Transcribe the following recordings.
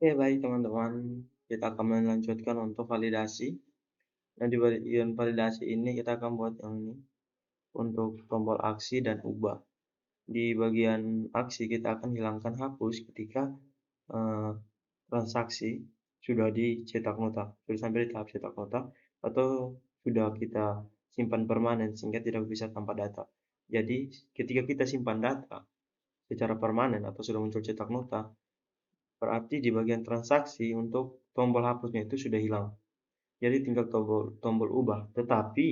Oke, baik teman-teman. Kita akan melanjutkan untuk validasi. Nah, di bagian validasi ini kita akan buat yang ini untuk tombol aksi dan ubah. Di bagian aksi kita akan hilangkan hapus ketika eh, transaksi sudah dicetak nota, sudah sampai di tahap cetak nota, atau sudah kita simpan permanen sehingga tidak bisa tanpa data. Jadi, ketika kita simpan data secara permanen atau sudah muncul cetak nota, berarti di bagian transaksi untuk tombol hapusnya itu sudah hilang. Jadi tinggal tombol tombol ubah. Tetapi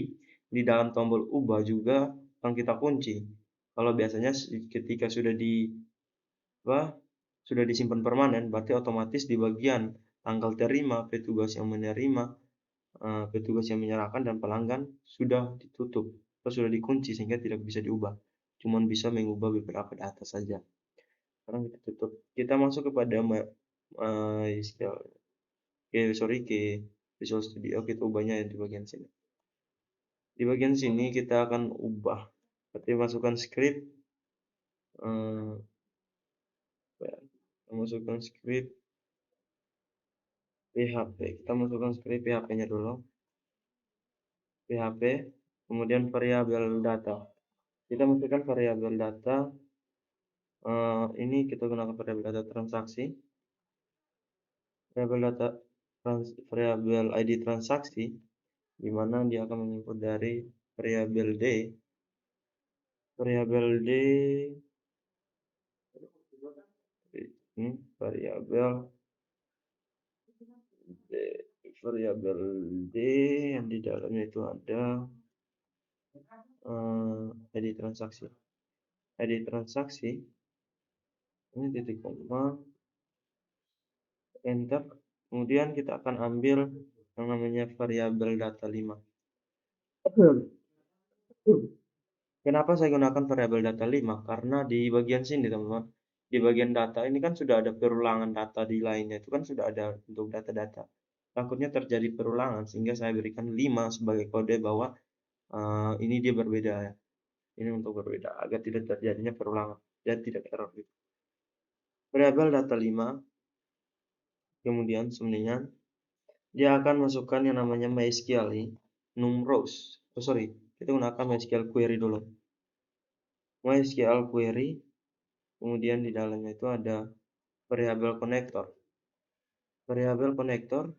di dalam tombol ubah juga akan kita kunci. Kalau biasanya ketika sudah apa, sudah disimpan permanen, berarti otomatis di bagian tanggal terima, petugas yang menerima, petugas yang menyerahkan dan pelanggan sudah ditutup atau sudah dikunci sehingga tidak bisa diubah. Cuman bisa mengubah beberapa data saja. Sekarang kita tutup. Kita masuk kepada ke Visual Studio. Kita ubahnya di bagian sini. Di bagian sini kita akan ubah. Berarti masukkan script. Masukkan script PHP. Kita masukkan script PHP-nya dulu. PHP. Kemudian variabel data. Kita masukkan variabel data. Ini kita gunakan variabel data transaksi. Variabel ID transaksi, di mana dia akan menginput dari variabel D. Variabel D ini variabel D yang di dalamnya itu ada ID transaksi. ID transaksi ini titik koma, enter. Kemudian kita akan ambil yang namanya variabel data 5. Kenapa saya gunakan variabel data 5? Karena di bagian sini teman-teman, di bagian data ini kan sudah ada perulangan data di lainnya, itu kan sudah ada untuk data-data. Takutnya terjadi perulangan sehingga saya berikan 5 sebagai kode bahwa ini dia berbeda ya. Ini untuk berbeda agar tidak terjadinya perulangan dan tidak error gitu. Variabel data 5, kemudian sebenarnya dia akan masukkan yang namanya MySQL num rows. Kita gunakan MySQL query dulu. MySQL query, kemudian di dalamnya itu ada variabel konektor. Variabel konektor,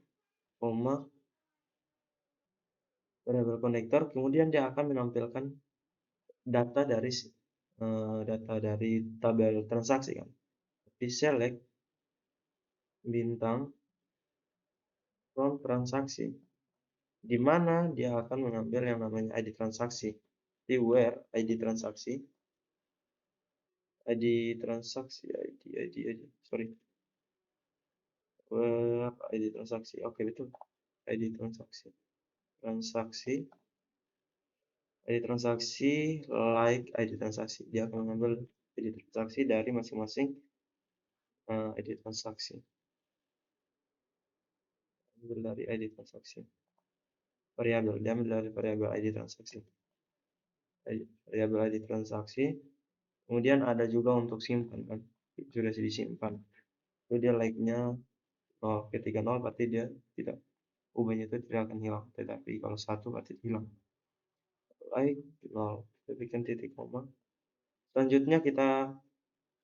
variabel konektor, kemudian dia akan menampilkan data dari tabel transaksi kan. Di select bintang from transaksi, di mana dia akan mengambil yang namanya ID transaksi. Di where ID transaksi, where ID transaksi, oke betul, ID transaksi, ID transaksi like ID transaksi, dia akan mengambil ID transaksi dari masing-masing ID transaksi. Ambil dari ID transaksi. Variabel, dia ambil dari variabel ID transaksi. Variabel ID transaksi. Kemudian ada juga untuk simpan kan. Sudah disimpan. Itu dia like-nya 0. Ketika 0 berarti dia tidak, ubahnya itu tidak akan hilang. Tetapi kalau 1 berarti hilang. Like 0. Kita bikin titik koma. Selanjutnya kita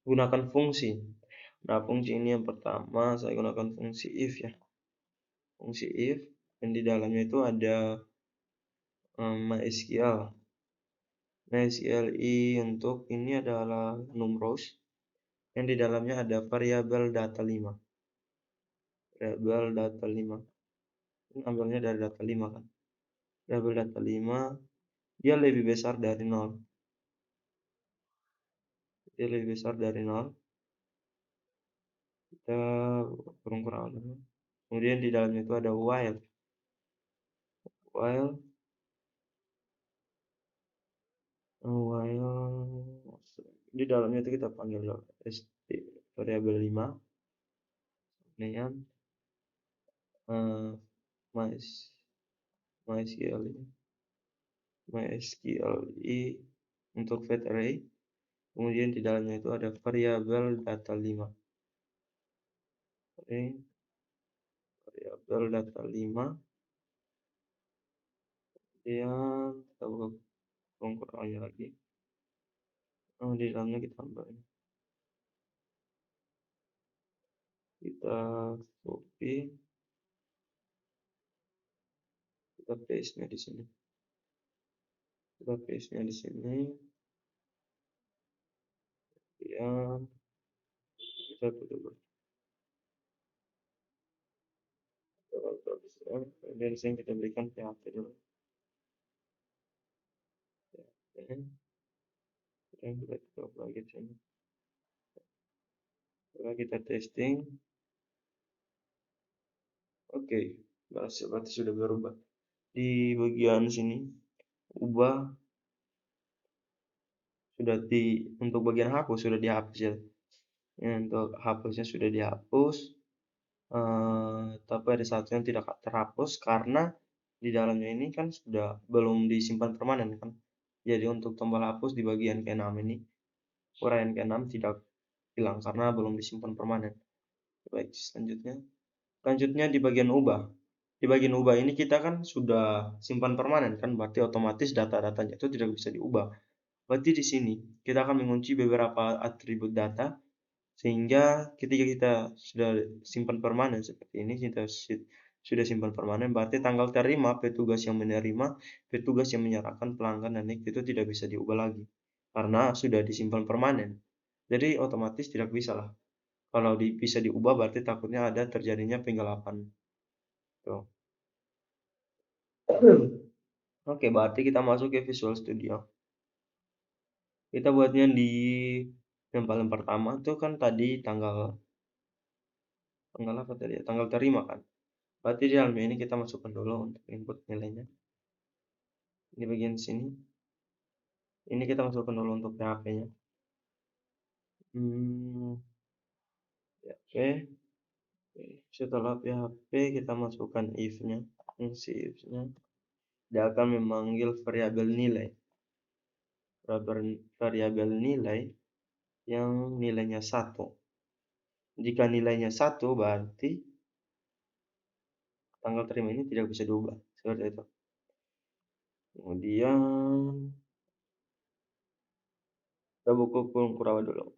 gunakan fungsi. Nah, fungsi ini yang pertama saya gunakan fungsi if ya. Fungsi if yang di dalamnya itu ada MySQL. MySQL untuk ini adalah num rows yang di dalamnya ada variabel data 5. Variabel data 5. Ini ambilnya dari data 5 kan. Variabel data 5 dia lebih besar dari 0. Dia lebih besar dari 0. Kita kurang-kurang. Kemudian di dalamnya itu ada while. Di dalamnya itu kita panggil st variabel 5. Kemudian MySQL untuk fat array. Kemudian di dalamnya itu ada variabel data 5. Oke, variabel data 5, kemudian kita buka kurang-kurangnya lagi. Di dalamnya kita tambahin. Kita copy, kita paste-nya di sini. Kita paste-nya di sini. Kemudian kita tutup. Kemudian di sini kita berikan PHP dulu. Dan kita tutup lagi di sini. Setelah kita testing, oke, berarti sudah berubah. Di bagian sini, ubah sudah untuk bagian hapus sudah dihapus ya. Untuk hapusnya sudah dihapus, tapi ada satu yang tidak terhapus karena di dalamnya ini kan sudah belum disimpan permanen kan. Jadi untuk tombol hapus di bagian ke-6 ini, uraian ke-6 tidak hilang karena belum disimpan permanen. Baik, selanjutnya di bagian ubah. Di bagian ubah ini kita kan sudah simpan permanen kan, berarti otomatis data-datanya itu tidak bisa diubah. Berarti di sini kita akan mengunci beberapa atribut data sehingga ketika kita sudah simpan permanen seperti ini, kita sudah simpan permanen, berarti tanggal terima, petugas yang menerima, petugas yang menyerahkan, pelanggan, dan itu tidak bisa diubah lagi karena sudah disimpan permanen. Jadi otomatis tidak bisa lah. Kalau bisa diubah berarti takutnya ada terjadinya penggelapan. Tuh. Oke, berarti kita masuk ke Visual Studio. Kita buatnya di yang paling pertama itu kan tadi tanggal apa tadi ya? Tanggal terima kan. Berarti di dalam ini kita masukkan dulu untuk input nilainya. Di bagian sini. Ini kita masukkan dulu untuk PHP-nya. PHP. Setelah PHP kita masukkan if-nya. Fungsi if-nya. Dia akan memanggil variabel nilai. Variabel nilai yang nilainya 1. Jika nilainya 1 berarti tanggal terima ini tidak bisa diubah. Seperti itu. Kemudian kita buka kurung kurawa dulu.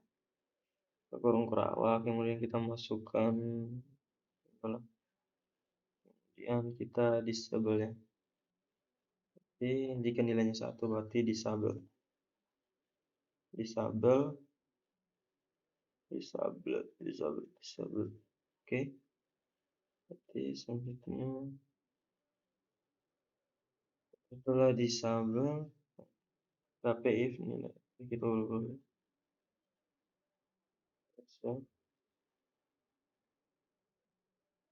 Kurung kurawa, kemudian kita masukkan, kemudian kita disable ya. Jadi jika nilainya 1 berarti disable. Oke. Berarti selanjutnya setelah disable tapi if nilai kita dulu.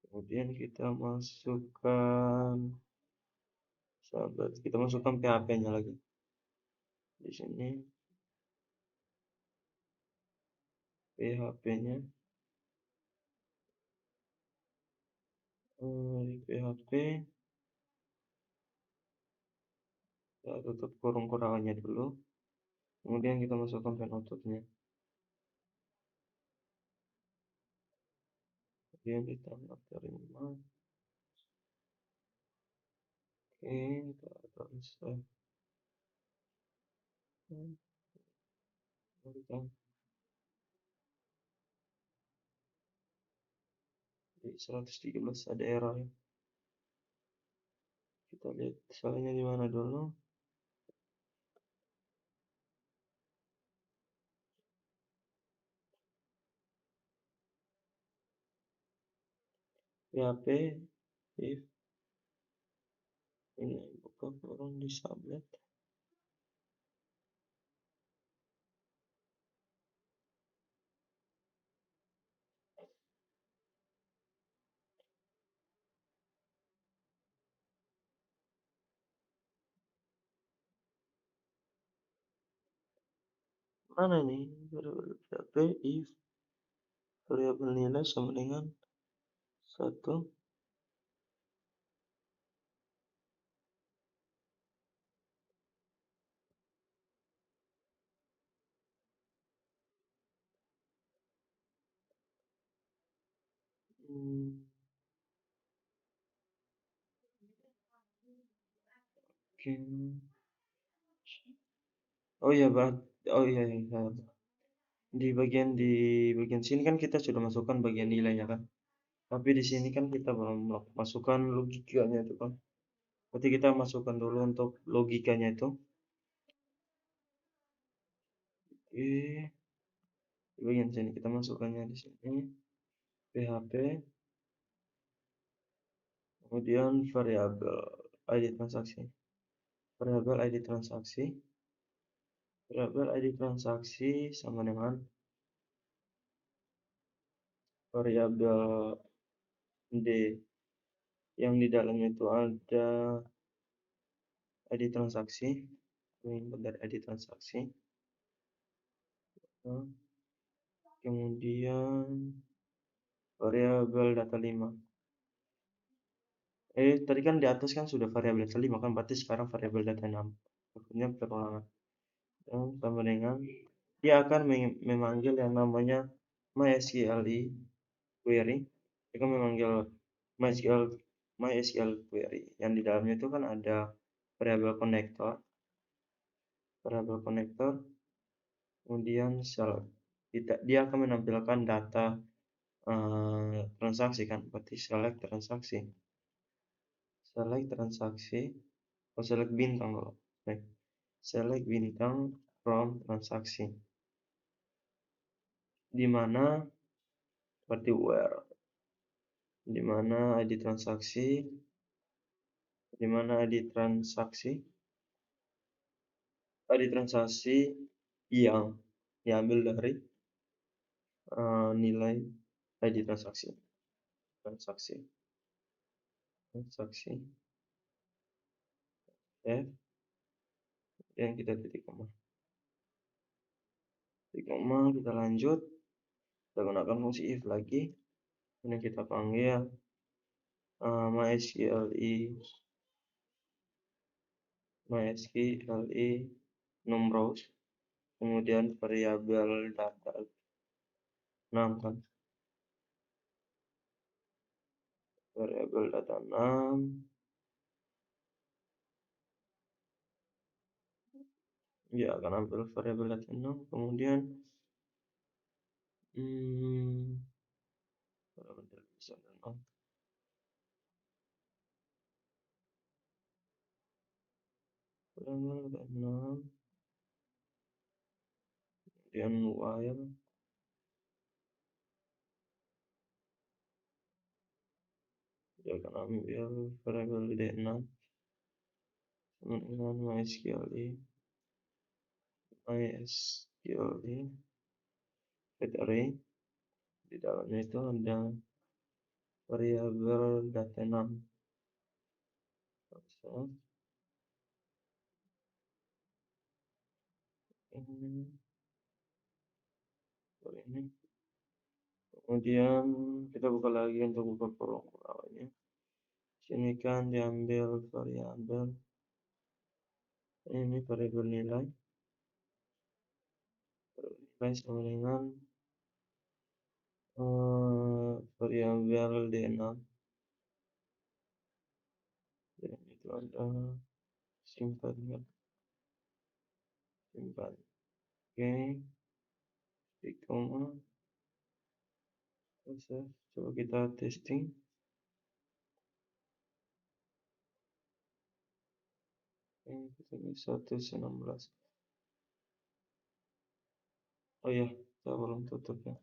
Kemudian kita masukkan PHP-nya lagi di sini. PHP-nya di PHP kita tutup kurung kurangannya dulu. Kemudian kita masukkan penutupnya. Kemudian kita terima. Oke, kita akan save. Di 113 ada error ya. Kita lihat salahnya di mana dulu. PHP if ini buka kurung di sublet. Mana nih PHP if variabel nilai sama dengan 1. Oke. Oh iya, oh iya, iya, iya. Di bagian sini kan kita sudah masukkan bagian nilainya kan. Tapi di sini kan kita belum masukkan logikanya itu kan. Berarti kita masukkan dulu untuk logikanya itu. Oke. Di bagian sini kita masukkannya di sini. PHP. Kemudian variabel ID transaksi. Variabel ID transaksi. Variabel ID transaksi sama dengan variabel D yang di dalamnya itu ada ID transaksi. Input dari ID transaksi. Nah, kemudian variabel data 5. Tadi kan di atas kan sudah variabel data 5 kan, berarti sekarang variabel data 6. Maksudnya perulangan. Dan sama dengan dia akan memanggil yang namanya MySQL query. Dia akan memanggil MySQL query. Yang di dalamnya itu kan ada variabel connector. Variabel connector. Kemudian dia akan menampilkan data transaksi kan, berarti select transaksi. Select transaksi. Select bintang loh. Select bintang from transaksi. Di mana berarti where. Di mana ID transaksi. Di mana ID transaksi. ID transaksi yang diambil dari nilai ID transaksi. Transaksi. F. Yang kita titik koma. Kita lanjut. Kita gunakan fungsi if lagi. Ini kita panggil MySQLi numRows, kemudian variabel data 6 kan, variabel data 6, ya akan ambil variabel data 6, kemudian variabel data 6, variabel data 6, kemudian while dia akan ambil variabel d6 dengan MySQLi get array. Di dalamnya itu ada variabel data 6. Ini. Kemudian kita buka lagi untuk buka formulanya. Sini kan diambil variabel. Ini variabel nilai. Nilai sama dengan variabel D6. Dan itu ada simpan. Oke. Di koma. Coba kita testing. Kita bisa 116. Oh ya, kita belum tutup ya.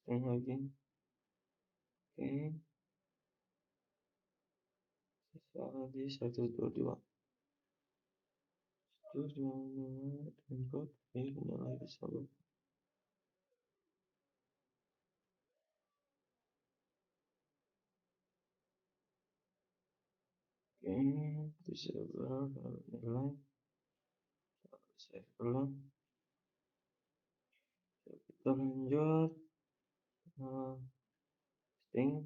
Testing lagi. Oke. Sisa lagi 122. Terus input ini lagi sama. Oke, disable nilai. Save ulang. Kita lanjut. Testing.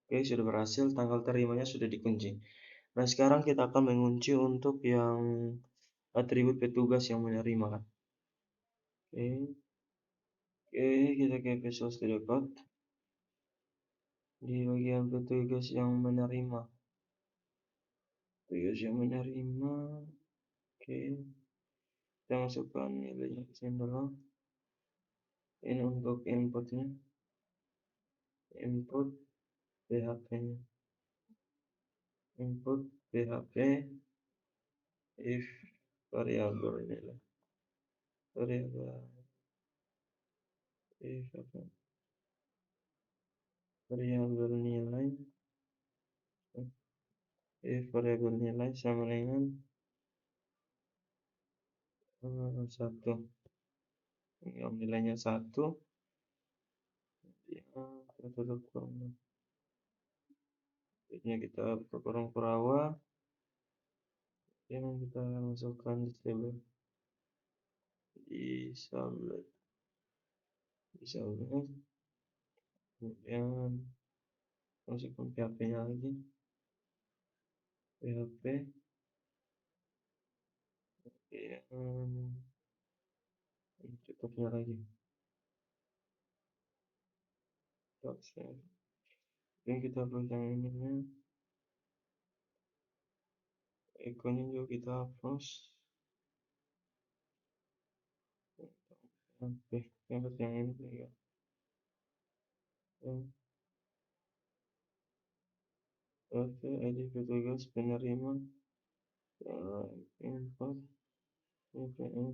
Oke, sudah berhasil. Tanggal terimanya sudah dikunci. Nah, sekarang kita akan mengunci untuk yang atribut petugas yang menerima kan. Oke, kita ke Visual Studio Code. Di bagian petugas yang menerima. Oke, kita masukkan nilainya ke sini dulu. Ini untuk inputnya, input PHP-nya, input PHP if variabel nilai, variabel if apa, variabel nilai, if variabel nilai sama dengan 1. Yang nilainya 1, ya, kita tutup kurung. Ini kita buka kurung perawa. Yang kita masukkan di table di sublet, kemudian masukkan PHP-nya lagi, PHP, tutupnya lagi. Ini kita pasang ininya, ikonnya juga kita hapus. Oke, yang ini juga. Oke, ID petugas penerima, import, UPF.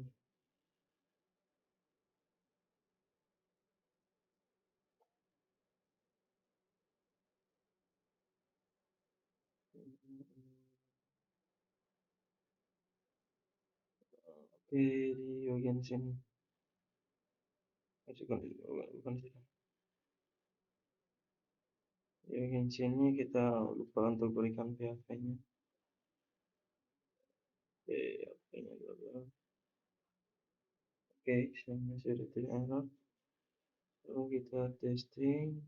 Oke, di bagian sini. Bukan sini. Di bagian sini kita lupa untuk berikan PHP-nya. PHP-nya dulu. Oke, saya sudah tidak error. Lalu kita testing.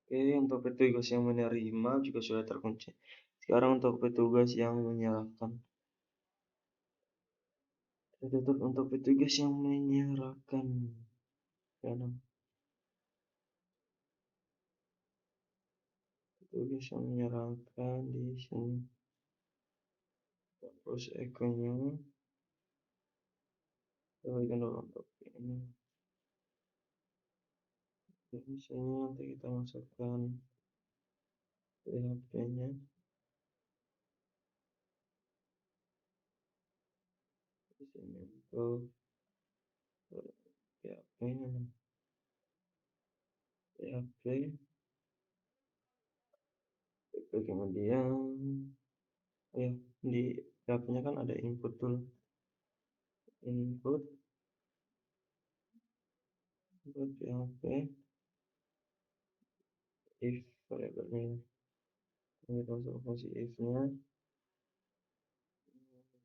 Oke, untuk petugas yang menerima juga sudah terkunci. Sekarang untuk petugas yang menyerahkan. Kita tutup untuk petugas yang menyerahkan. Petugas yang menyerahkan di sini. Terus ikonnya. Kita berikan dulu untuk ini. Di sini nanti kita masukkan PHP-nya. Di sini untuk PHP-nya. Kemudian ya di PHP-nya kan ada input dulu. Input PHP if variabelnya. Ini masuk fungsi if-nya.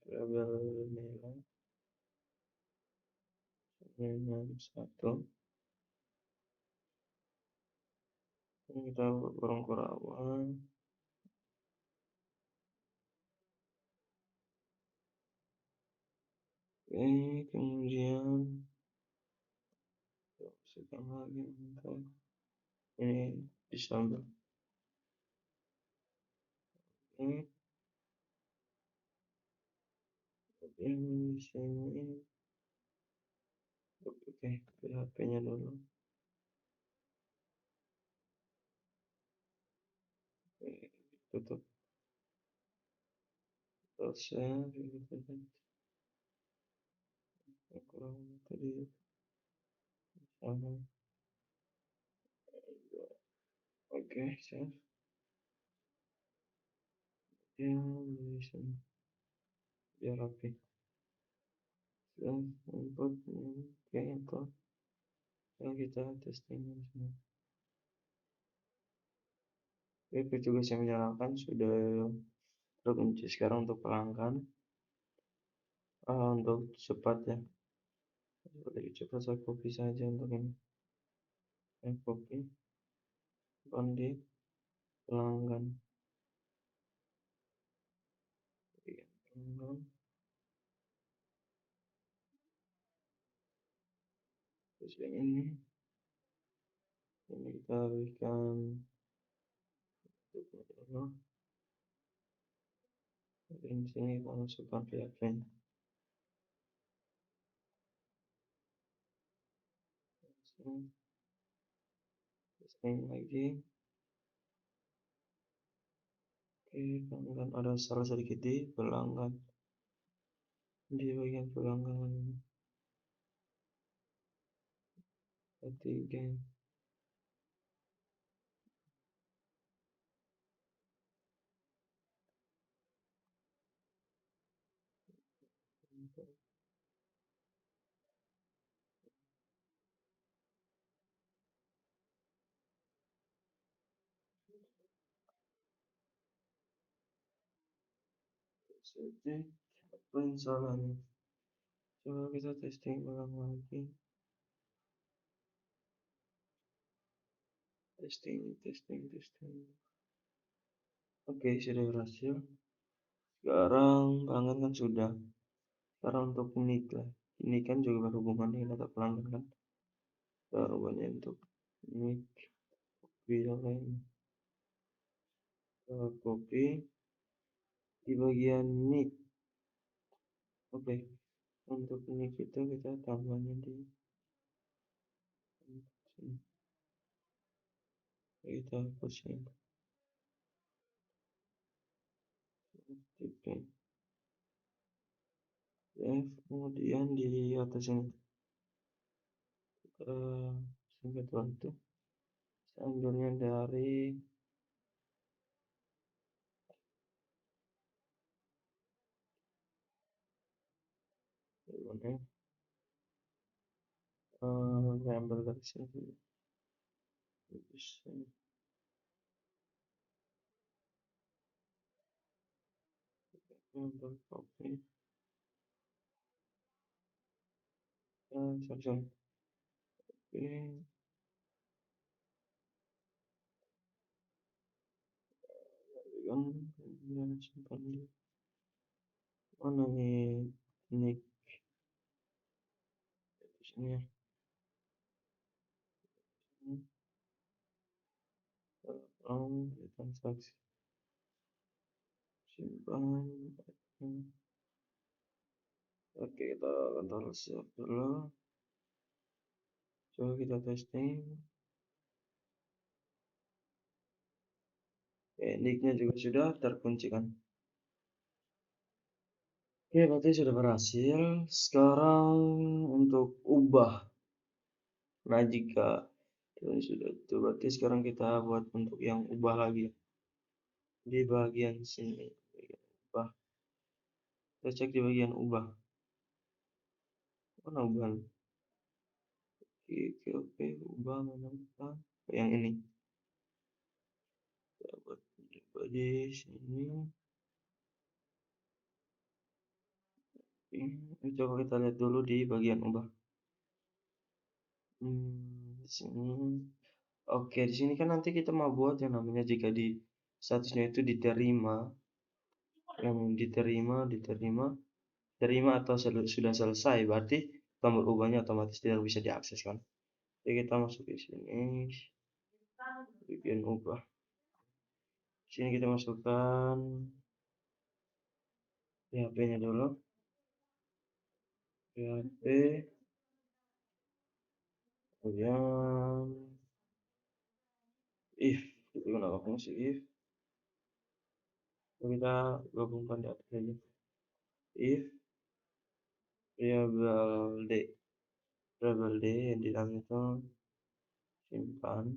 Variabel nilai. Ini 1. Ini kita kurang-kurang. Kemudian masukkan lagi untuk ini disambung. Ini di sini. Oke, PHP-nya dulu. Tutup. Selesai. Kurang tadi sama. Oke, save. Ya, di sini biar rapi. Input, oke, input. Sekarang kita testing di sini. Oke, petugas yang menyalakan sudah terkunci. Sekarang untuk pelanggan, untuk cepat ya. Lebih cepat saya copy saja untuk ini. Saya copy di pelanggan. terus yang ini kita berikan dulu. Di sini kita masukkan VHP-nya. Testing lagi. Oke, pelanggan ada salah sedikit di pelanggan, di bagian pelanggan ketiga. Jadi apa yang salah nih? Coba kita testing ulang lagi. Testing. Oke, sudah berhasil. Sekarang pelanggan kan sudah. Sekarang untuk nick lah. Ini kan juga berhubungan dengan data pelanggan kan. Berhubungannya untuk nick, copy dan lain. Copy di bagian nick. Oke, untuk nick itu kita tambahnya di sini. Kita hapusnya. Tipe. Kemudian di atas ini singkat waktu ambilnya dari mana? Ambil dari sini. Ambil copy. Sorry. Oke. Kan simpan dulu. Mana nih nick di sini ya. Transaksi simpan. Oke, kita taruh siap dulu. Coba kita testing. Oke, nicknya juga sudah terkunci kan. Oke, berarti sudah berhasil. Sekarang untuk ubah. Nah, jika sudah itu, berarti sekarang kita buat untuk yang ubah lagi. Di bagian sini. Ubah. Kita cek di bagian ubah. Mana ubah? Oke, ubah mana? Yang ini. Kita buat di sini. Coba kita lihat dulu di bagian ubah. Di sini. Oke, di sini kan nanti kita mau buat yang namanya jika di statusnya itu diterima, yang terima atau sudah selesai, berarti tombol ubahnya otomatis tidak bisa diakses kan. Jadi kita masuk di sini, bagian ubah. Di sini kita masukkan PHP-nya dulu. PHP, kemudian if, itu kenapa fungsi if. Kita gabungkan di atas aja. If variable d yang di dalam itu simpan,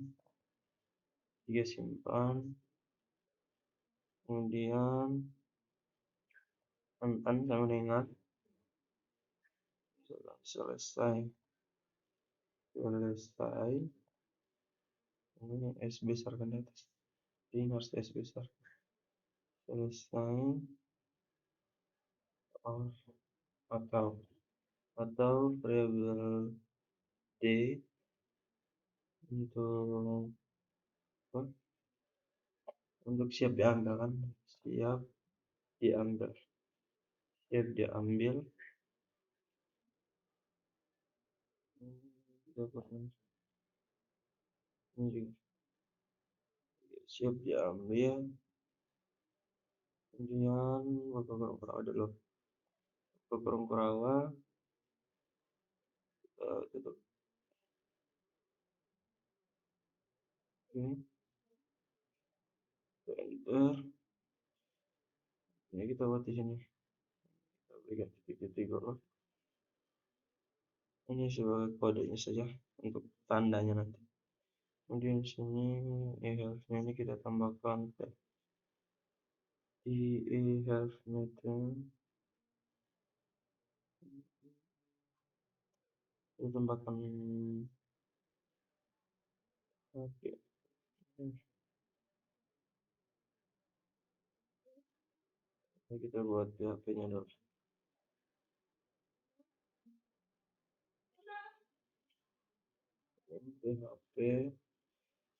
kemudian sama dengan selesai ini S besar kan di atas, ini harus S besar. Selesai atau variable d untuk siap diambil kan, siap diambil. siap diambil. Kemudian berkurang kurawa dulu. Berkurang kurawa, tutup. Oke, enter. Ini kita buat di sini. Kita berikan titik-titik dulu. Ini sebagai kodenya saja untuk tandanya nanti. Kemudian sini ehealth-nya ini kita tambahkan di ehealth method. Kita tambahkan oke. Ini kita buat PHP-nya dulu. PHP.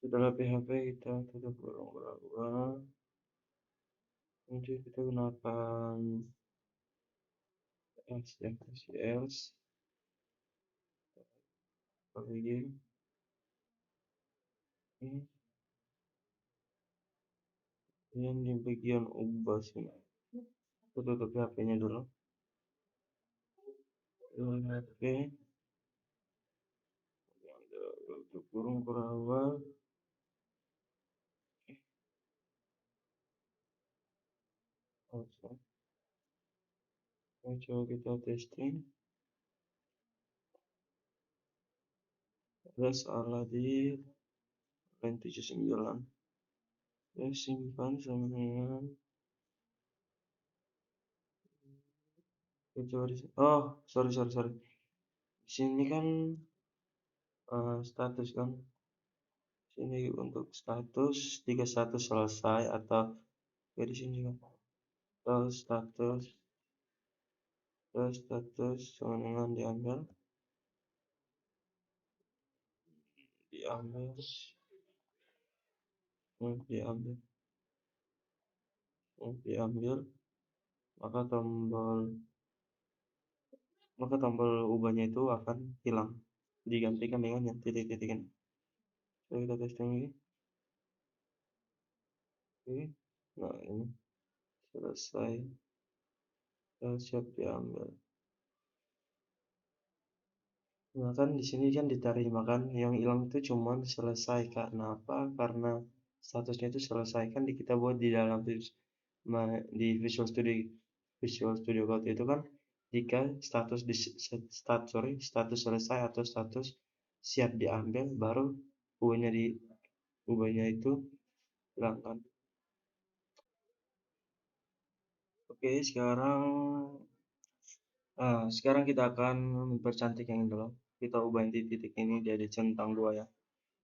Setelah PHP kita tutup berapa. Nanti kita gunakan else ya, else lagi ini di bagian ubah sini. Kita tutup PHP-nya dulu. PHP untuk kurung kurawa. Coba kita testing. Ada salah di line 79. Ya, simpan sama dengan coba di sini. Oh, sorry. Di sini kan status kan. Sini untuk status 31 selesai atau ya di sini kan. Status sama dengan diambil maka tombol ubahnya itu akan hilang, digantikan dengan yang titik-titik ini. Coba kita testing lagi. Oke, nah ini selesai, siap diambil. Nah kan di sini kan diterima kan, yang hilang itu cuman selesai. Karena apa? Karena statusnya itu selesai kan kita buat di dalam di Visual Studio Code itu kan, jika status status selesai atau status siap diambil, baru ubahnya itu hilang kan. Oke, sekarang kita akan mempercantik yang dulu. Kita ubah titik ini jadi centang 2 ya.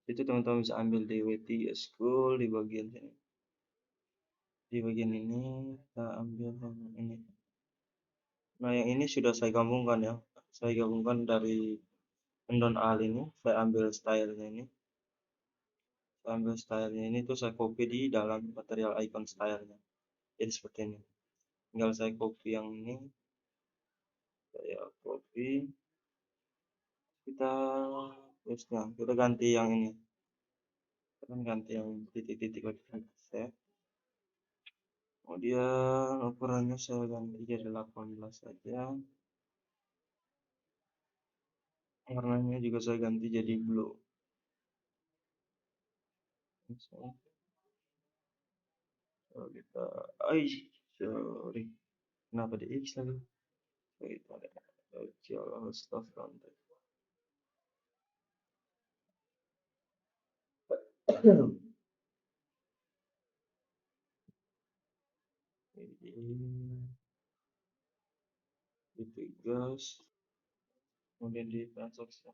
Itu teman-teman bisa ambil di WT School di bagian sini. Di bagian ini kita ambil yang ini. Nah, yang ini sudah saya gabungkan ya. Saya gabungkan dari endon al ini. Saya ambil stylenya ini. Tuh saya copy di dalam material icon stylenya. Jadi seperti ini. Tinggal saya copy yang ini. Saya copy. Kita ganti yang ini. Kita ganti yang titik-titik lagi. Saya. Kemudian ukurannya saya ganti jadi 18 saja. Warnanya juga saya ganti jadi blue. Kalau kita, sorry, kenapa di X lagi? Kita ada stuff content. Itu gas, kemudian di transaksi.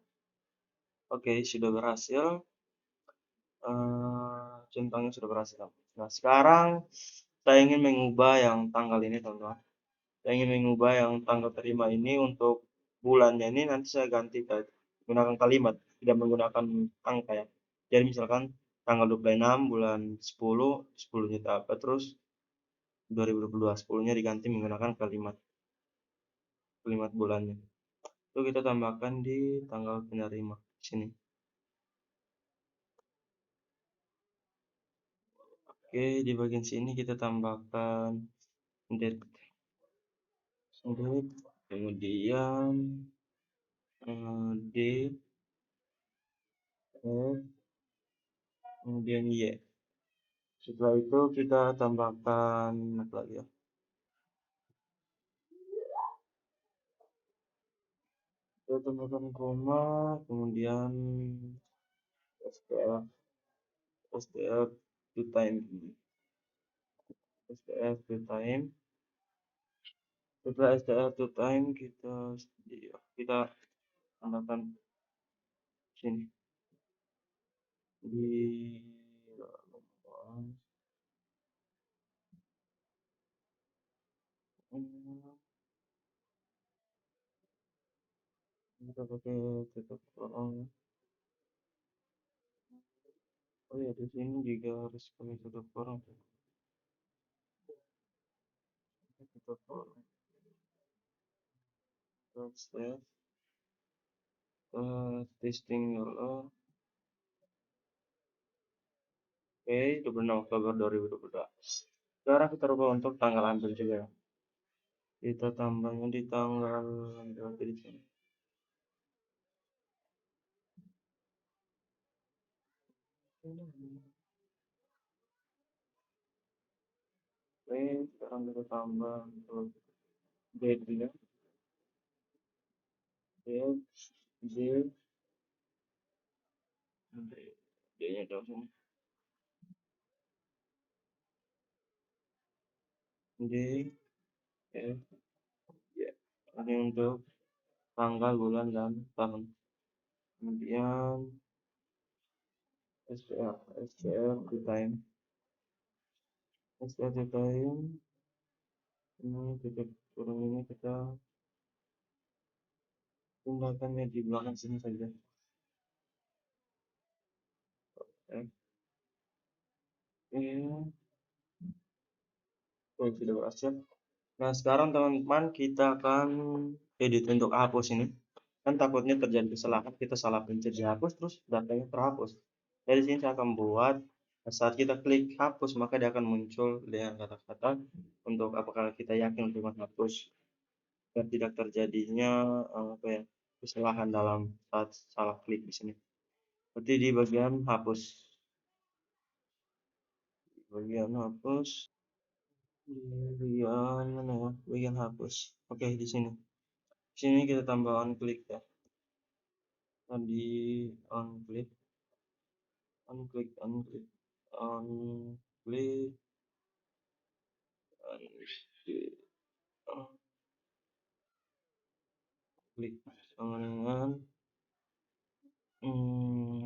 Oke, sudah berhasil. Centangnya sudah berhasil. Nah, sekarang saya ingin mengubah yang tanggal ini, teman-teman. Saya ingin mengubah yang tanggal terima ini untuk bulannya ini nanti saya ganti menggunakan kalimat, tidak menggunakan angka ya. Jadi misalkan tanggal 26 bulan 10, 10-nya apa terus 2022, 10-nya diganti menggunakan kalimat bulannya. Itu kita tambahkan di tanggal penerima. sini. Oke, di bagian sini kita tambahkan date, kemudian D, F, kemudian Y. Setelah itu kita tambahkan apa lagi ya? Kita tambahkan koma, kemudian STF, STF to time, STF to time. Setelah STF to time kita tambahkan sini di kita pakai tutup kurung. Oh ya, di sini juga harus pakai tutup kurung. Tutup kurung. Terus testing dulu. Oke, 26 Oktober 2022. Sekarang kita rubah untuk tanggal ambil juga ya. Kita tambahnya di tanggal berapa di sini? Oke, sekarang kita tambah untuk date ya. D, D-nya tahu sini. D, F, Y. Ini untuk tanggal, bulan, dan tahun. Kemudian STR to time. STR to time. Ini titik kurung ini kita pindahkannya di belakang sini saja. F, E. Oh, sudah berhasil. Nah, sekarang teman-teman kita akan edit untuk hapus ini. Kan takutnya terjadi kesalahan, kita salah pencet dihapus terus datanya terhapus. Dari sini saya akan buat saat kita klik hapus maka dia akan muncul dengan kata-kata untuk apakah kita yakin untuk menghapus dan tidak terjadinya apa ya, kesalahan dalam saat salah klik di sini. Seperti di bagian hapus. Di bagian hapus. Di bagian mana ya? Bagian hapus. Oke, di sini. Di sini kita tambah on klik ya. Tadi on klik, on klik, on klik, on klik, on klik, on klik sama dengan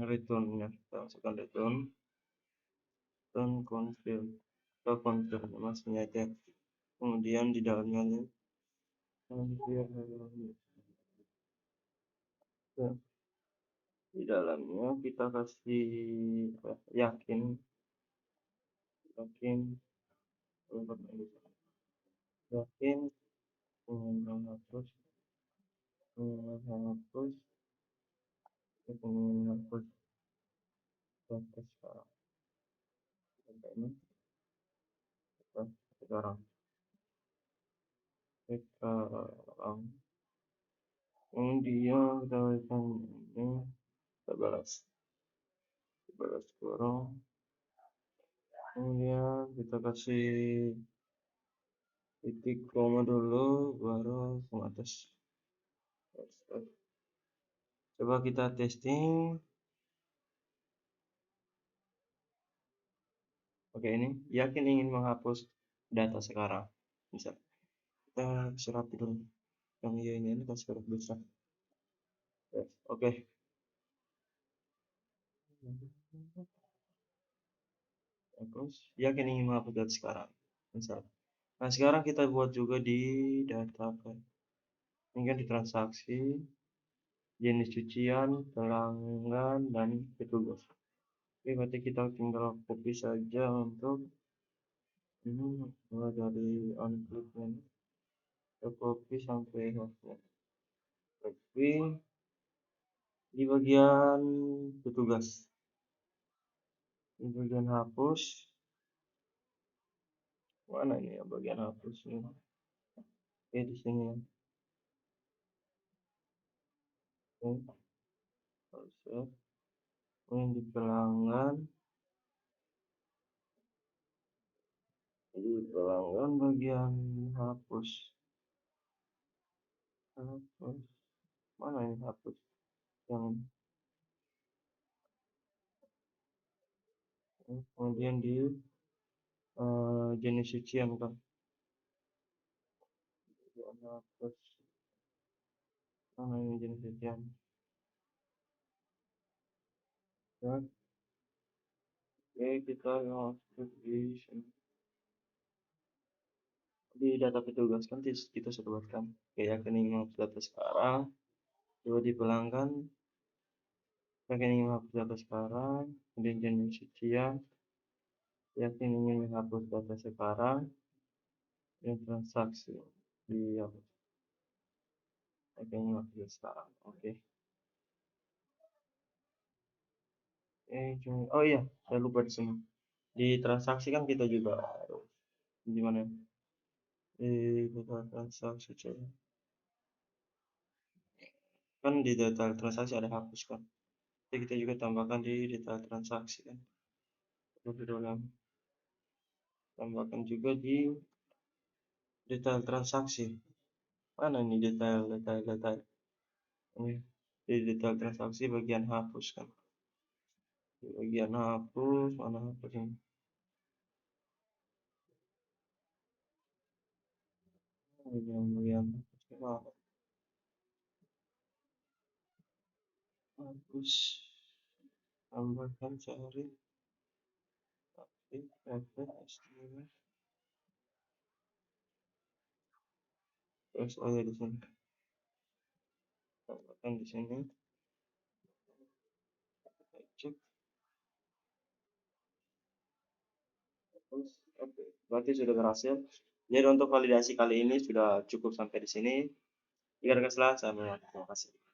return-nya. Kita masukkan return dan confirm. Kita confirm masuknya aja. Kemudian di dalamnya ini di dalamnya kita kasih yakin yakin yakin menghapus menghapus menghapus data sekarang ini sekarang kemudian kita berikan ini kita balas kurang, kemudian kita kasih titik koma dulu baru ke atas. Coba kita testing. Oke, ini yakin ingin menghapus data sekarang. Bisa. Kita serap dulu. Yang ini kita serap besar. Oke. Terus yakin ingin menghapus data sekarang. Misal. Nah, sekarang kita buat juga di data ini kan di transaksi, jenis cucian, pelanggan, dan petugas. Oke, berarti kita tinggal copy saja untuk ini mulai dari on click ini. Kita copy sampai hostnya. Copy, di bagian petugas, di bagian hapus, mana ini ya bagian hapus ini? Oke, di sini ya. Oke, harusnya ini di pelanggan, bagian hapus, hapus, mana ini hapus yang kemudian di jenis cucian kan, bagian hapus, mana ini jenis cucian ya. Oke, kita masuk di sini. Di data petugas kan kita sudah buatkan rekening menghapus data sekarang, coba di pelanggan rekening menghapus data sekarang, kemudian jenis cucian, yakin ingin menghapus data sekarang, dan transaksi di rekening menghapus data sekarang. Oke. Oh iya, saya lupa di sini. Di transaksi kan kita juga harus gimana? Di data transaksi coba. Kan di data transaksi ada hapus kan. Jadi kita juga tambahkan di data transaksi kan. Lebih dalam tambahkan juga di detail transaksi. Mana ini detail. Ini di detail transaksi bagian hapus kan. Di bagian hapus, mana hapus ini? Bagian hapus mana? Hapus. Tambahkan cari. Estimate. Terus ada di sini. Tambahkan di sini. Cek. Terus, oke. Berarti sudah berhasil. Jadi untuk validasi kali ini sudah cukup sampai di sini. Jika ada kesalahan, saya mohon maaf. Terima kasih.